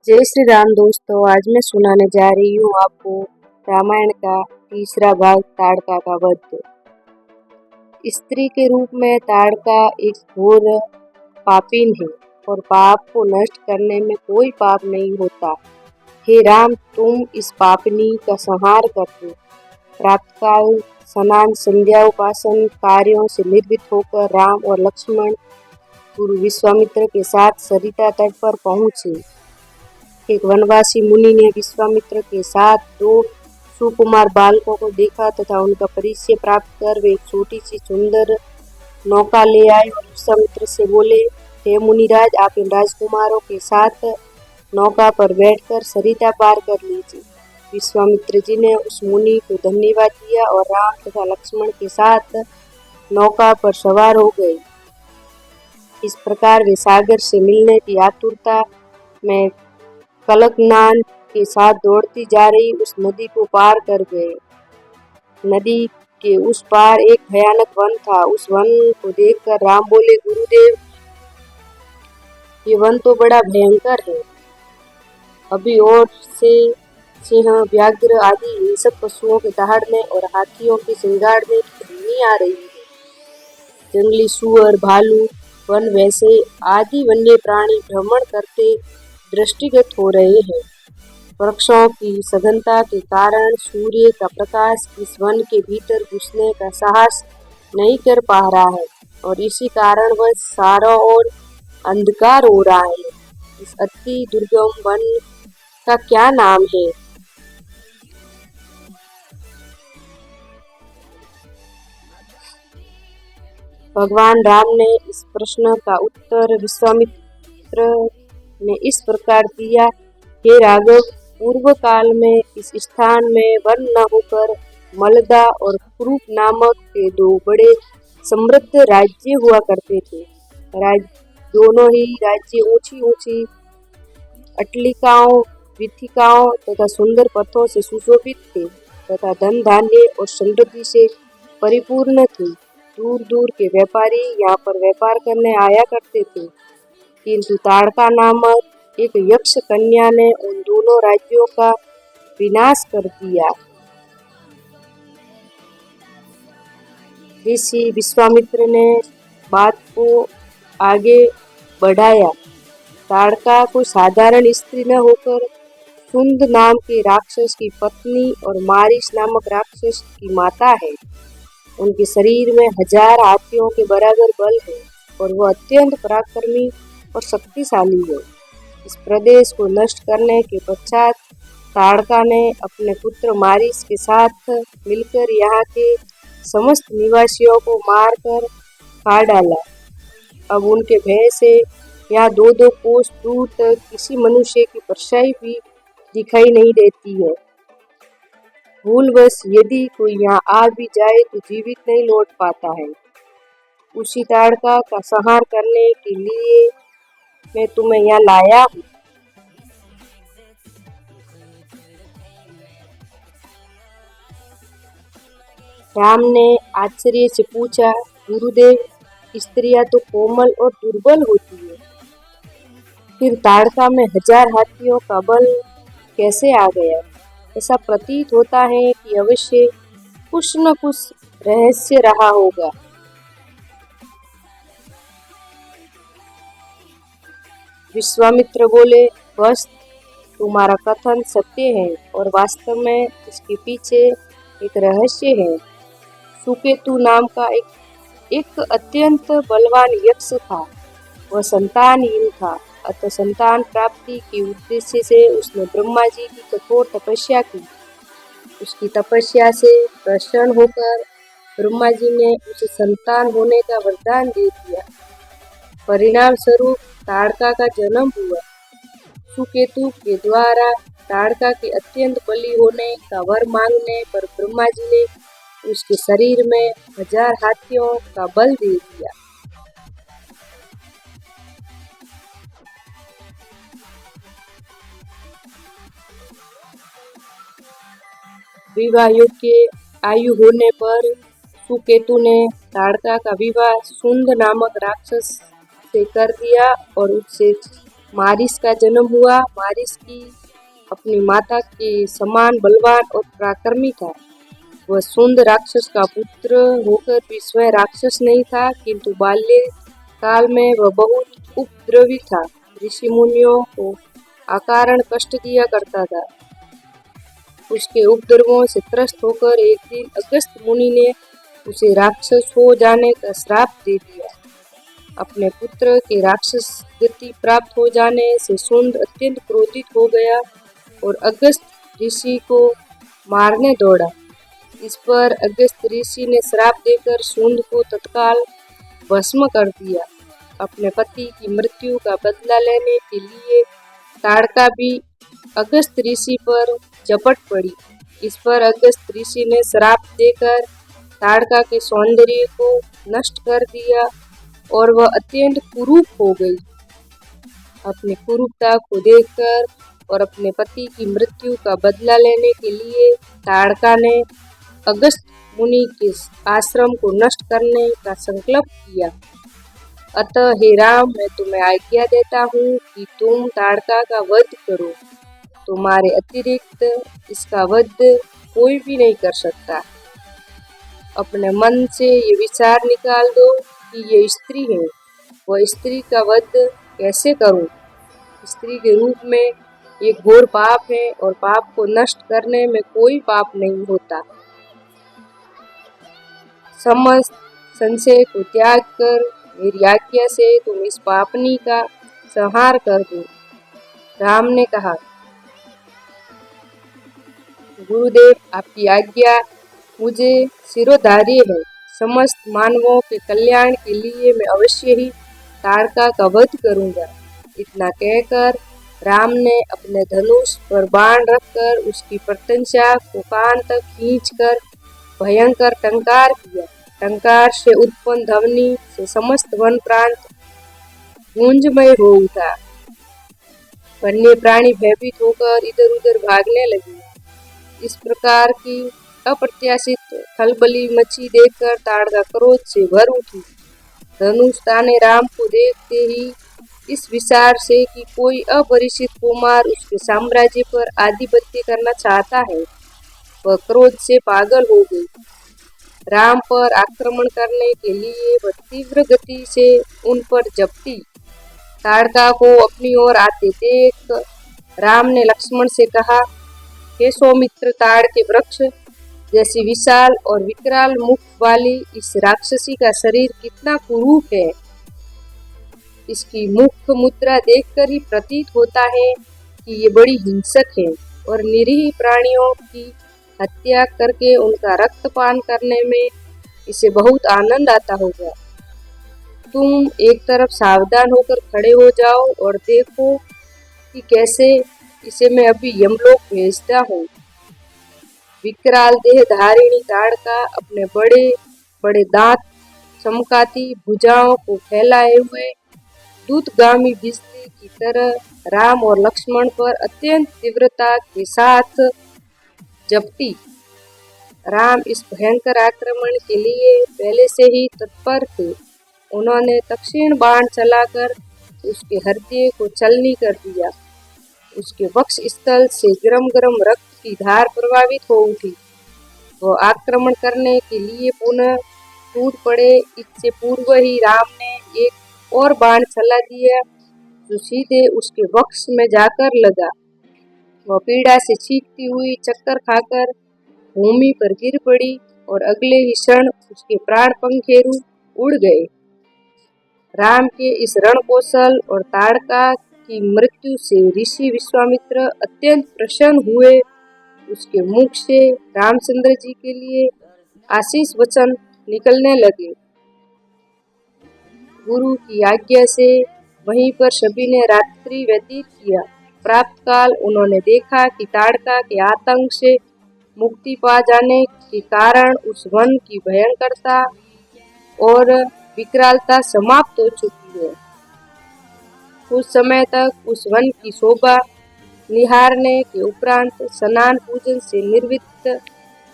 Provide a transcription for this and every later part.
जय श्री राम दोस्तों। आज मैं सुनाने जा रही हूँ आपको रामायण का तीसरा भाग ताड़का का वध। स्त्री के रूप में ताड़का एक घोर पापीन है और पाप को नष्ट करने में कोई पाप नहीं होता। हे राम, तुम इस पापनी का संहार कर दो। प्रातःकाल स्नान संध्या उपासन कार्यों से निर्वृत्त होकर राम और लक्ष्मण गुरु विश्वामित्र के साथ सरिता तट पर पहुंचे। एक वनवासी मुनि ने विश्वामित्र के साथ दो सुकुमार बालकों को देखा तथा उनका परिचय प्राप्त कर वे एक छोटी सी सुंदर नौका ले आए और विश्वामित्र से बोले, हे मुनिराज, आप इन राजकुमारों के साथ नौका पर बैठकर सरिता पार कर लीजिए। विश्वामित्र जी ने उस मुनि को धन्यवाद दिया और राम तथा लक्ष्मण के साथ नौका पर सवार हो गए। इस प्रकार वे सागर से मिलने की आतुरता में कलकनान के साथ दौड़ती जा रही उस नदी को पार कर गए। नदी के उस पार एक भयानक वन था। उस वन को देखकर राम बोले, गुरुदेव, ये वन तो बड़ा भयंकर है। अभी और से सिंह, व्याघ्र आदि हिंसक पशुओं के दहाड़ने और हाथियों के सिंगाड़ने की ध्वनि आ रही है। जंगली सुअर, भालू, वन वैसे आदि वन्य प्राणी भ्रमण करते दृष्टिगत हो रहे हैं। वृक्षों की सघनता के कारण सूर्य का प्रकाश इस वन के भीतर घुसने का साहस नहीं कर पा रहा है और इसी कारण वह चारों ओर अंधकार हो रहा है। इस अति दुर्गम वन का क्या नाम है? भगवान राम ने इस प्रश्न का उत्तर विश्वामित्र ने इस प्रकार दिया, हे राघव, पूर्व काल में इस स्थान में वन न होकर मलदा और कुरूप नामक के दो बड़े समृद्ध राज्य हुआ करते थे। दोनों ही राज्य ऊंची ऊंची अट्लिकाओं, वीथिकाओं तथा सुंदर पथों से सुशोभित थे तथा धन धान्य और समृद्धि से परिपूर्ण थे। दूर दूर के व्यापारी यहाँ पर व्यापार करने आया करते थे, किंतु ताड़का नामक एक यक्ष कन्या ने उन दोनों राज्यों का विनाश कर दिया। ऋषि विश्वामित्र ने बात को आगे बढ़ाया। ताड़का कोई साधारण स्त्री न होकर सुंद नाम के राक्षस की पत्नी और मारिश नामक राक्षस की माता है। उनके शरीर में 1000 हाथियों के बराबर बल है और वह अत्यंत पराक्रमी और शक्तिशाली है। इस प्रदेश को नष्ट करने के पश्चात ताड़का ने अपने पुत्र मारिश के साथ मिलकर यहाँ के समस्त निवासियों को मारकर खा डाला। अब उनके भय से यहाँ 2-2 कोस दूर तक किसी मनुष्य की परछाई भी दिखाई नहीं देती है। भूलवश यदि कोई यहाँ आ भी जाए तो जीवित नहीं लौट पाता है। उसी ताड़का का संहार करने के लिए मैं तुम्हें यहाँ लाया हूँ। राम ने आश्चर्य से पूछा, गुरुदेव, स्त्रियां तो कोमल और दुर्बल होती है, फिर ताड़का में 1000 हाथियों का बल कैसे आ गया? ऐसा प्रतीत होता है कि अवश्य कुछ न कुछ रहस्य रहा होगा। विश्वामित्र बोले, बस तुम्हारा कथन सत्य है और वास्तव में इसके पीछे एक रहस्य है। सुकेतु नाम का एक अत्यंत बलवान यक्ष था। वह संतानहीन था, अतः संतान प्राप्ति के उद्देश्य से उसने ब्रह्मा जी की कठोर तपस्या की। उसकी तपस्या से प्रसन्न होकर ब्रह्मा जी ने उसे संतान होने का वरदान दे दिया। परिणाम स्वरूप ताड़का का जन्म हुआ। सुकेतु के द्वारा ताड़का के अत्यंत बली होने का वर मांगने पर ब्रह्मा जी ने उसके शरीर में 1000 हाथियों का बल दे दिया। विवाह योग्य आयु होने पर सुकेतु ने ताड़का का विवाह सुंद नामक राक्षस से कर दिया और उससे मारिस का जन्म हुआ। मारिस की अपनी माता के समान बलवान और पराक्रमी था। वह सुंद राक्षस का पुत्र होकर भी स्वयं राक्षस नहीं था, किंतु बाल्य काल में वह बहुत उपद्रवी था। ऋषि मुनियों को अकारण कष्ट दिया करता था। उसके उपद्रवों से त्रस्त होकर एक दिन अगस्त मुनि ने उसे राक्षस हो जाने का श्राप दे दिया। अपने पुत्र के राक्षस गति प्राप्त हो जाने से सुंद अत्यंत क्रोधित हो गया और अगस्त ऋषि को मारने दौड़ा। इस पर अगस्त ऋषि ने श्राप देकर सुंद को तत्काल भस्म कर दिया। अपने पति की मृत्यु का बदला लेने के लिए ताड़का भी अगस्त ऋषि पर झपट पड़ी। इस पर अगस्त ऋषि ने श्राप देकर ताड़का के सौंदर्य को नष्ट कर दिया और वह अत्यंत कुरूप हो गई। अपनी कुरूपता को देखकर और अपने पति की मृत्यु का बदला लेने के लिए ताड़का ने अगस्त मुनि के आश्रम को नष्ट करने का संकल्प किया। अतः हे राम, मैं तुम्हें आज्ञा देता हूँ कि तुम ताड़का का वध करो। तुम्हारे अतिरिक्त इसका वध कोई भी नहीं कर सकता। अपने मन से ये विचार निकाल दो कि ये स्त्री है, वह स्त्री का वध कैसे करूं? स्त्री के रूप में ये घोर पाप है और पाप को नष्ट करने में कोई पाप नहीं होता। समस्त संशय को त्याग कर मेरी आज्ञा से तुम इस पापनी का संहार कर दो। राम ने कहा, गुरुदेव, आपकी आज्ञा मुझे शिरोधार्य है। समस्त मानवों के कल्याण के लिए मैं अवश्य ही ताड़का का वध करूंगा। इतना कहकर राम ने अपने धनुष पर बाण रखकर उसकी प्रत्यंचा को कान तक खींचकर भयंकर टंकार किया। टंकार से उत्पन्न ध्वनि से समस्त वन प्रांत गूंजमय हो उठा। वन्य प्राणी भयभीत होकर इधर उधर भागने लगे। इस प्रकार की अप्रत्याशित खलबली मची देखकर ताड़का क्रोध से भर उठी। धनुष ताने राम को देखते ही इस विचार से कि कोई अपरिचित कुमार उसके साम्राज्य पर आधिपत्य करना चाहता है, वह क्रोध से पागल हो गई। राम पर आक्रमण करने के लिए वह तीव्र गति से उन पर झपटी। ताड़का को अपनी ओर आते देख राम ने लक्ष्मण से कहा, हे सौमित्र, ताड़ के वृक्ष जैसी विशाल और विकराल मुख वाली इस राक्षसी का शरीर कितना कुरूप है। इसकी मुख मुद्रा देखकर ही प्रतीत होता है कि ये बड़ी हिंसक है और निरीह प्राणियों की हत्या करके उनका रक्तपान करने में इसे बहुत आनंद आता होगा। तुम एक तरफ सावधान होकर खड़े हो जाओ और देखो कि कैसे इसे मैं अभी यमलोक भेजता हूँ। विकराल देह धारिणी ताड़का अपने बड़े बड़े दांत चमकाती भुजाओं को फैलाए हुए दूतगामी बिजली की तरह राम और लक्ष्मण पर अत्यंत तीव्रता के साथ झपटी। राम इस भयंकर आक्रमण के लिए पहले से ही तत्पर थे। उन्होंने तक्षण बाण चलाकर उसके हृदय को चलनी कर दिया। उसके वक्ष स्थल से गरम गरम रक्त की धार प्रभावित हो उठी। वो आक्रमण करने के लिए पुनः टूट पड़े। इससे पूर्व ही राम ने एक और बाण चला दिया जो सीधे उसके वक्ष में जाकर लगा। वह पीड़ा से चीखती हुई चक्कर खाकर भूमि पर गिर पड़ी और अगले ही क्षण उसके प्राण पंखेरु उड़ गए। राम के इस रण कौशल और ताड़का की मृत्यु से ऋषि विश्वामित्र अत्यंत प्रसन्न हुए। उसके मुख से रामचंद्र जी के लिए आशीष वचन निकलने लगे। गुरु की आज्ञा से वहीं पर सभी ने रात्रि व्यतीत किया। प्राप्त काल उन्होंने देखा कि ताड़का के आतंक से मुक्ति पा जाने के कारण उस वन की भयंकरता और विकरालता समाप्त हो चुकी है। कुछ समय तक उस वन की शोभा निहारने के उपरांत स्नान पूजन से निर्वृत्त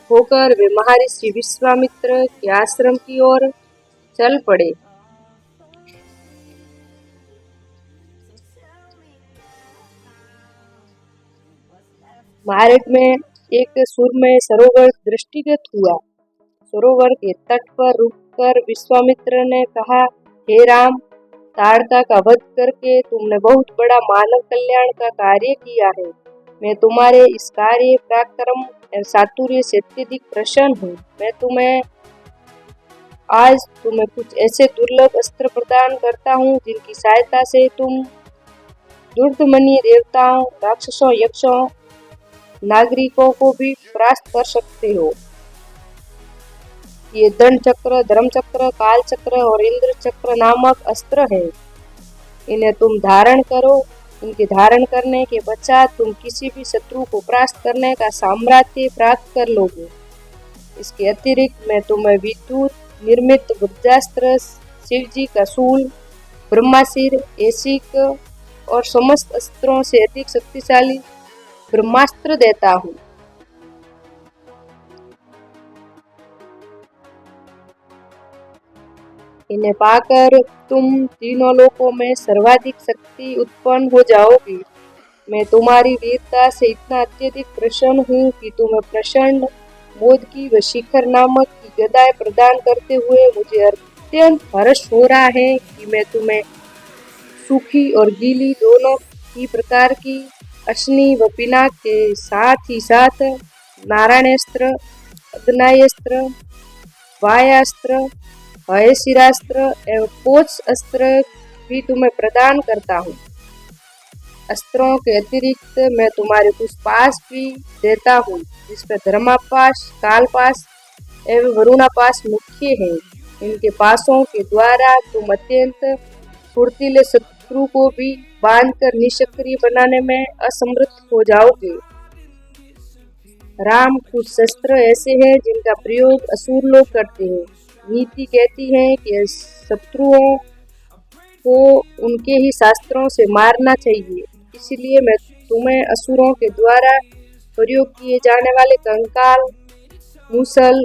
होकर वे महर्षि विश्वामित्र के आश्रम की ओर चल पड़े। मार्ग में एक सुरमय सरोवर दृष्टिगत हुआ। सरोवर के तट पर रुककर विश्वामित्र ने कहा, हे राम, ताड़का का वध करके तुमने बहुत बड़ा मानव कल्याण का कार्य किया है। मैं तुम्हारे इस कार्य, पराक्रम और चातुर्य से अत्यधिक प्रसन्न हूँ। मैं आज तुम्हें कुछ ऐसे दुर्लभ अस्त्र प्रदान करता हूँ जिनकी सहायता से तुम दुर्दमनीय देवताओं, राक्षसों, यक्षों, नागरिकों को भी परास्त कर सकते हो। ये दंड चक्र, धर्म चक्र, काल चक्र और इंद्र चक्र नामक अस्त्र है। इन्हें तुम धारण करो। इनके धारण करने के पश्चात तुम किसी भी शत्रु को परास्त करने का सामर्थ्य प्राप्त कर लोगे। इसके अतिरिक्त मैं तुम्हें विद्युत निर्मित वज्रास्त्र, शिवजी का शूल, ब्रह्मासिर, ऐसिक और समस्त अस्त्रों से अधिक शक्तिशाली ब्रह्मास्त्र देता हूँ। इन्हें पाकर तुम तीनों लोकों में सर्वाधिक शक्ति उत्पन्न हो जाओगी। मैं तुम्हारी वीरता से इतना अत्यधिक प्रसन्न हूँ कि तुम्हें प्रचंड मोद की व शिखर नामक की गदाएं प्रदान करते हुए मुझे अत्यंत हर्ष हो रहा है कि मैं तुम्हें सूखी और गीली दोनों ही प्रकार की अश्नि व पिनाक के साथ ही साथ नारायणास्त्र, अग्नायस्त्र, वायास्त्र, हयशिरास्त्र एवं पोष अस्त्र भी तुम्हें प्रदान करता हूँ। अस्त्रों के अतिरिक्त मैं तुम्हारे कुछ पास भी देता हूँ, जिसमें धर्मापाश, कालपाश एवं वरुणापाश मुख्य है। इनके पासों के द्वारा तुम अत्यंत फुर्तीले शत्रु को भी बांधकर निष्क्रिय बनाने में असमर्थ हो जाओगे। राम, कुछ शस्त्र ऐसे हैं जिनका प्रयोग असुर लोग करते हैं। नीति कहती है कि शत्रुओं को उनके ही शास्त्रों से मारना चाहिए। इसलिए मैं तुम्हें असुरों के द्वारा प्रयोग किए जाने वाले कंकाल, मूसल,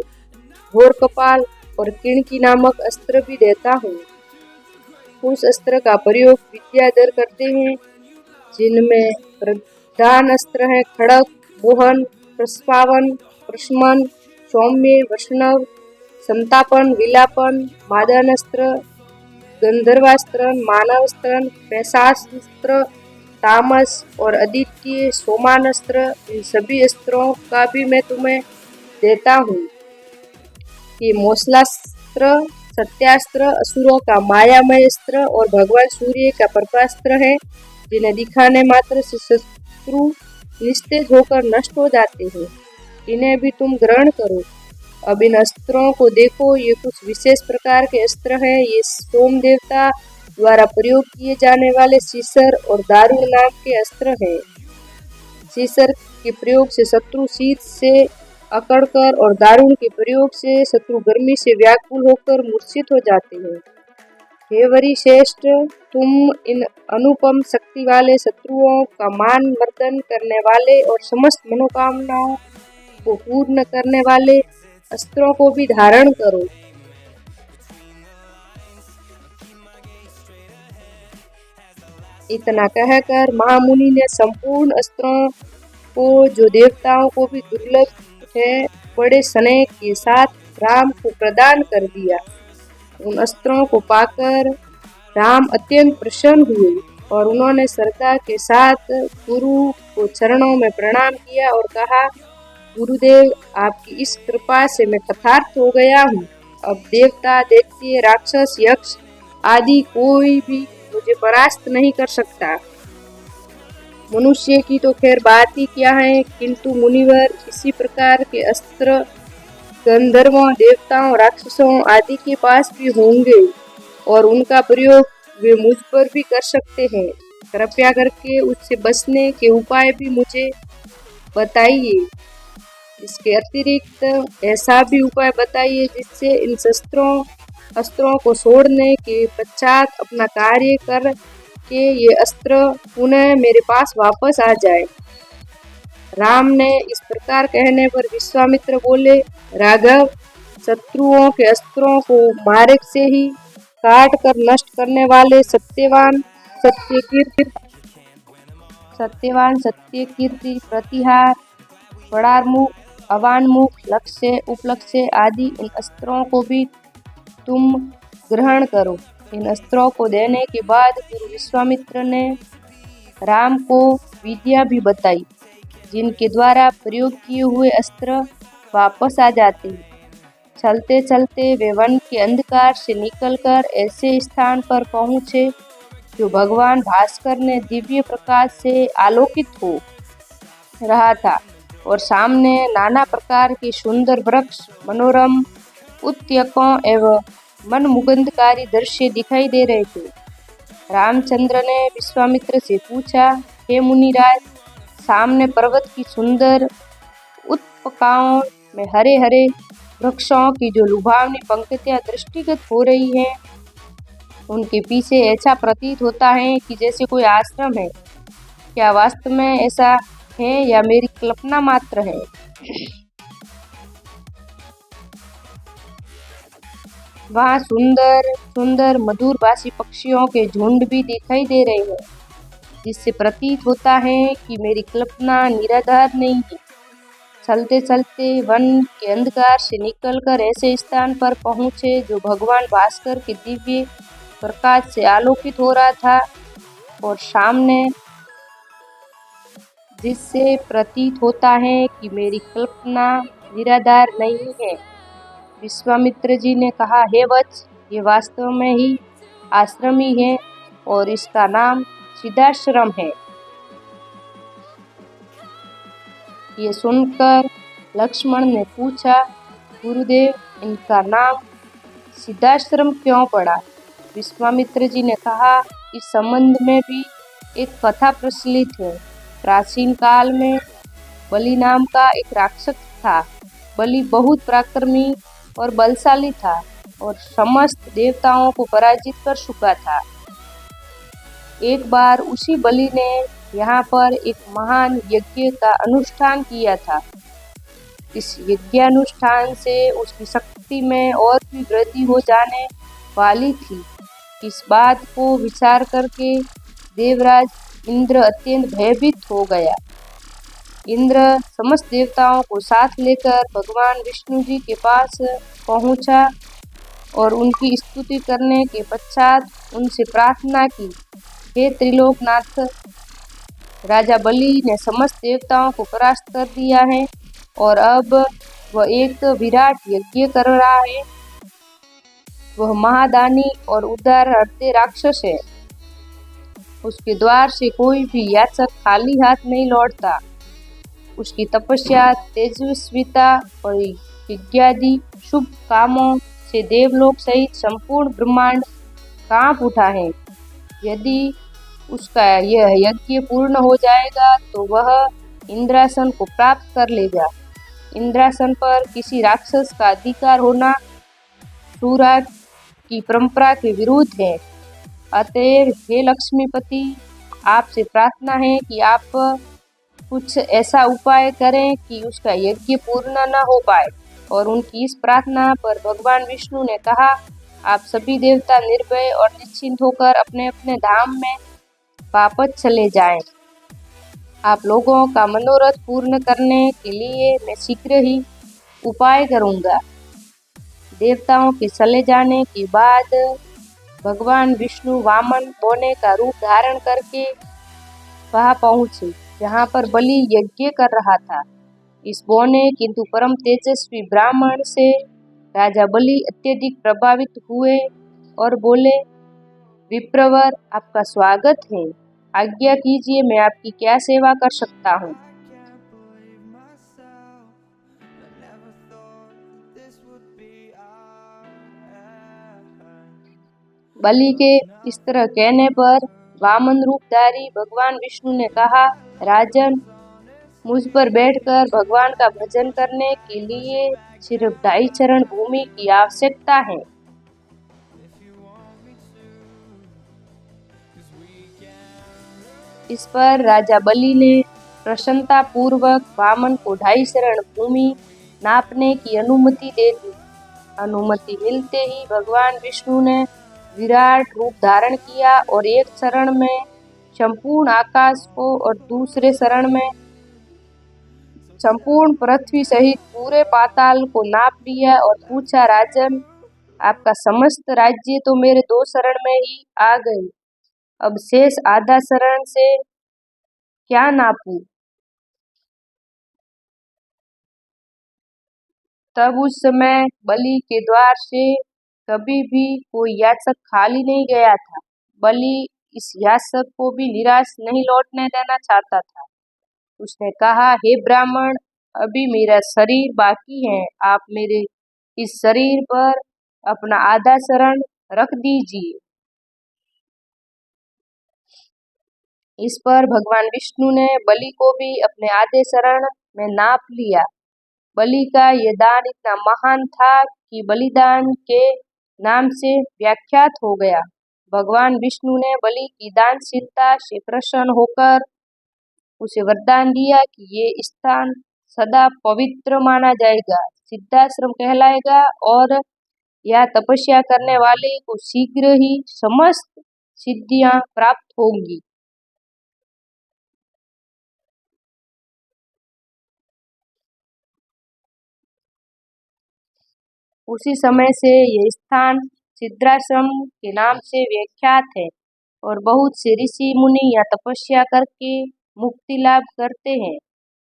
घोर कपाल और किणकी नामक अस्त्र भी देता हूँ। उस अस्त्र का प्रयोग विद्याधर करते हैं, जिनमें प्रधान अस्त्र हैं खड़ग, मोहन, प्रस्पावन, प्रशमन, सौम्य, वैष्णव, संतापन, विलापन, मादनास्त्र, गंधर्वास्त्र, मानवास्त्र, पैशास्त्र, तामस और अद्वितीय सोमानस्त्र। इन सभी अस्त्रों का भी मैं तुम्हें देता हूँ। ये मौसलास्त्र, सत्यास्त्र, असुरों का मायामय अस्त्र और भगवान सूर्य का प्रकाशास्त्र है, जिन्हें दिखाने मात्र से शत्रु निस्तेज होकर नष्ट हो जाते हैं। इन्हें भी तुम ग्रहण करो। अब इन अस्त्रों को देखो, ये कुछ विशेष प्रकार के अस्त्र हैं। ये सोम देवता द्वारा प्रयोग किए जाने वाले सीसर और दारुण नाम के अस्त्र हैं। सीसर के प्रयोग से शत्रु शीत से अकड़कर और दारुण के प्रयोग से शत्रु गर्मी से व्याकुल होकर मूर्छित हो जाते हैं। हे वरिश्रेष्ठ, तुम इन अनुपम शक्ति वाले शत्रुओं का मान मर्दन करने वाले और समस्त मनोकामनाओं को पूर्ण करने वाले अस्त्रों को भी धारण करो। इतना कहकर महामुनि ने संपूर्ण अस्त्रों को, जो देवताओं को भी दुर्लभ है, बड़े स्नेह के साथ राम को प्रदान कर दिया। उन अस्त्रों को पाकर राम अत्यंत प्रसन्न हुए और उन्होंने श्रद्धा के साथ गुरु को चरणों में प्रणाम किया और कहा, गुरुदेव, आपकी इस कृपा से मैं कृतार्थ हो गया हूँ। अब देवता, दैत्य, राक्षस, यक्ष आदि कोई भी मुझे परास्त नहीं कर सकता। मनुष्य की तो खैर बात ही क्या है, किंतु मुनिवर इसी प्रकार के अस्त्र गंधर्वों, देवताओं, राक्षसों आदि के पास भी होंगे और उनका प्रयोग वे मुझ पर भी कर सकते हैं। कृपया करके उससे बचने के उपाय भी मुझे बताइए। इसके अतिरिक्त ऐसा भी उपाय बताइए जिससे इन अस्त्रों को छोड़ने के पश्चात अपना कार्य कर के ये अस्त्र पुनः मेरे पास वापस आ जाए। राम ने इस प्रकार कहने पर विश्वामित्र बोले, राघव, शत्रुओं के अस्त्रों को मार्ग से ही काट कर नष्ट करने वाले सत्यवान, सत्यकीर्ति, प्रतिहार षडामुख, अवान्मुख, लक्ष्य, उपलक्ष्य आदि इन अस्त्रों को भी तुम ग्रहण करो। इन अस्त्रों को देने के बाद गुरु विश्वामित्र ने राम को विद्या भी बताई, जिनके द्वारा प्रयोग किए हुए अस्त्र वापस आ जाते हैं। चलते चलते वे वन के अंधकार से निकलकर ऐसे स्थान पर पहुँचे जो भगवान भास्कर ने दिव्य प्रकाश से आलोकित हो रहा था और सामने नाना प्रकार के सुंदर वृक्ष, मनोरम उत्तकों एवं मनमुग्धकारी दृश्य दिखाई दे रहे थे। रामचंद्र ने विश्वामित्र से पूछा, हे मुनिराज, सामने पर्वत की सुंदर उत्तकाओं में हरे हरे वृक्षों की जो लुभावनी पंक्तियां दृष्टिगत हो रही हैं, उनके पीछे ऐसा प्रतीत होता है कि जैसे कोई आश्रम है। क्या वास्तव में ऐसा है या मेरी कल्पना मात्र है? वहाँ सुंदर सुंदर मधुर भाषी पक्षियों के झुंड भी दिखाई दे रहे हैं, जिससे प्रतीत होता है कि मेरी कल्पना निराधार नहीं है। चलते चलते वन के अंधकार से निकलकर ऐसे स्थान पर पहुँचे जो भगवान भास्कर के दिव्य प्रकाश से आलोकित हो रहा था और सामने जिससे प्रतीत होता है कि मेरी कल्पना निराधार नहीं है। विश्वामित्र जी ने कहा, हे वत्स, ये वास्तव में ही आश्रम ही है और इसका नाम सिद्धाश्रम है। ये सुनकर लक्ष्मण ने पूछा, गुरुदेव, इनका नाम सिद्धाश्रम क्यों पड़ा? विश्वामित्र जी ने कहा, इस संबंध में भी एक कथा प्रचलित है। प्राचीन काल में बलि नाम का एक राक्षस था। बलि बहुत पराक्रमी और बलशाली था और समस्त देवताओं को पराजित कर चुका था। एक बार उसी बलि ने यहाँ पर एक महान यज्ञ का अनुष्ठान किया था। इस यज्ञानुष्ठान से उसकी शक्ति में और भी वृद्धि हो जाने वाली थी। इस बात को विचार करके देवराज इंद्र अत्यंत भयभीत हो गया। इंद्र समस्त देवताओं को साथ लेकर भगवान विष्णु जी के पास पहुंचा और उनकी स्तुति करने के पश्चात उनसे प्रार्थना की, हे त्रिलोकनाथ, राजा बलि ने समस्त देवताओं को परास्त कर दिया है और अब वह एक विराट यज्ञ कर रहा है। वह महादानी और उदार हृदय राक्षस है। उसके द्वार से कोई भी याचक खाली हाथ नहीं लौटता। उसकी तपस्या, तेजस्विता और यज्ञादि शुभ कामों से देवलोक सहित संपूर्ण ब्रह्मांड कांप उठा है। यदि उसका यह यज्ञ पूर्ण हो जाएगा तो वह इंद्रासन को प्राप्त कर लेगा। इंद्रासन पर किसी राक्षस का अधिकार होना सूरा की परंपरा के विरुद्ध है। अतएव हे लक्ष्मीपति, आपसे प्रार्थना है कि आप कुछ ऐसा उपाय करें कि उसका यज्ञ पूर्ण न हो पाए। और उनकी इस प्रार्थना पर भगवान विष्णु ने कहा, आप सभी देवता निर्भय और निश्चिंत होकर अपने अपने धाम में वापस चले जाएं। आप लोगों का मनोरथ पूर्ण करने के लिए मैं शीघ्र ही उपाय करूंगा। देवताओं के चले जाने के बाद भगवान विष्णु वामन बोने का रूप धारण करके वहां पहुंचे जहां पर बलि यज्ञ कर रहा था। इस बोने किंतु परम तेजस्वी ब्राह्मण से राजा बलि अत्यधिक प्रभावित हुए और बोले, विप्रवर, आपका स्वागत है। आज्ञा कीजिए, मैं आपकी क्या सेवा कर सकता हूँ। बलि के इस तरह कहने पर वामन रूपधारी भगवान विष्णु ने कहा, राजन, मुझ पर बैठकर भगवान का भजन करने के लिए सिर्फ 2.5 चरण भूमि की आवश्यकता है। इस पर राजा बलि ने प्रसन्नता पूर्वक वामन को 2.5 चरण भूमि नापने की अनुमति दे दी। अनुमति मिलते ही भगवान विष्णु ने विराट रूप धारण किया और एक चरण में संपूर्ण आकाश को और दूसरे चरण में संपूर्ण पृथ्वी सहित पूरे पाताल को नाप लिया और पूछा, राजन, आपका समस्त राज्य तो मेरे 2 शरण में ही आ गए, अब शेष आधा शरण से क्या नापूं? तब उस समय बलि के द्वार से कभी भी कोई याचक खाली नहीं गया था। बलि इस याचक को भी निराश नहीं लौटने देना चाहता था। उसने कहा, हे ब्राह्मण, अभी मेरा शरीर बाकी है, आप मेरे इस शरीर पर अपना आधा शरण रख दीजिए। इस पर भगवान विष्णु ने बलि को भी अपने आधे शरण में नाप लिया। बलि का ये दान इतना महान था कि बलिदान के नाम से व्याख्यात हो गया। भगवान विष्णु ने बलि की दानशीलता से प्रसन्न होकर उसे वरदान दिया कि ये स्थान सदा पवित्र माना जाएगा, सिद्धाश्रम कहलाएगा और यह तपस्या करने वाले को शीघ्र ही समस्त सिद्धियां प्राप्त होंगी। उसी समय से यह स्थान सिद्धाश्रम के नाम से विख्यात है और बहुत से ऋषि मुनि यहाँ तपस्या करके मुक्ति लाभ करते हैं।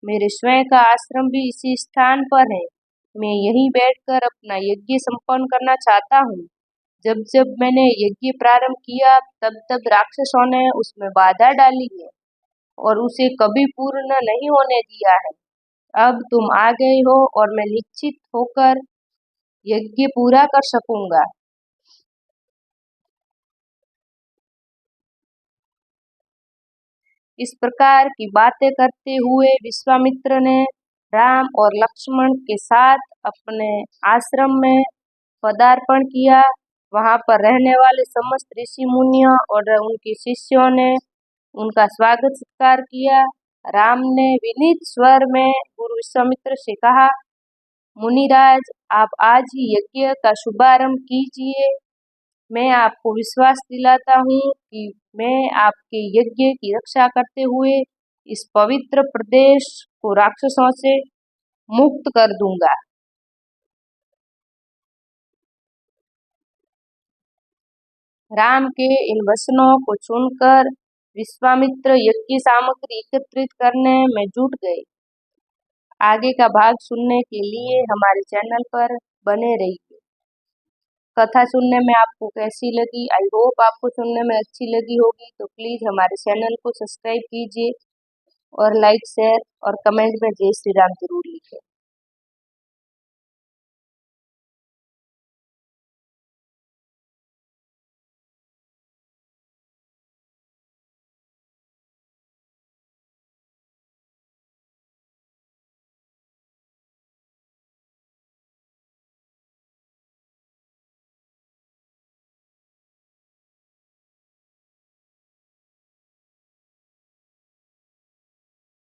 मेरे स्वयं का आश्रम भी इसी स्थान पर है। मैं यहीं बैठकर अपना यज्ञ संपन्न करना चाहता हूँ। जब जब मैंने यज्ञ प्रारंभ किया तब तब राक्षसों ने उसमें बाधा डाली है और उसे कभी पूर्ण नहीं होने दिया है। अब तुम आ गए हो और मैं निश्चित होकर यज्ञ पूरा कर सकूंगा। इस प्रकार की बातें करते हुए विश्वामित्र ने राम और लक्ष्मण के साथ अपने आश्रम में पदार्पण किया। वहां पर रहने वाले समस्त ऋषि मुनियों और उनके शिष्यों ने उनका स्वागत सत्कार किया। राम ने विनीत स्वर में गुरु विश्वामित्र से कहा, मुनिराज, आप आज ही यज्ञ का शुभारंभ कीजिए। मैं आपको विश्वास दिलाता हूँ कि मैं आपके यज्ञ की रक्षा करते हुए इस पवित्र प्रदेश को राक्षसों से मुक्त कर दूंगा। राम के इन वचनों को सुनकर विश्वामित्र यज्ञ सामग्री एकत्रित करने में जुट गए। आगे का भाग सुनने के लिए हमारे चैनल पर बने रहिए। कथा सुनने में आपको कैसी लगी? आई होप आपको सुनने में अच्छी लगी होगी। तो प्लीज़ हमारे चैनल को सब्सक्राइब कीजिए और लाइक, शेयर और कमेंट में जय श्री राम जरूर लिखें।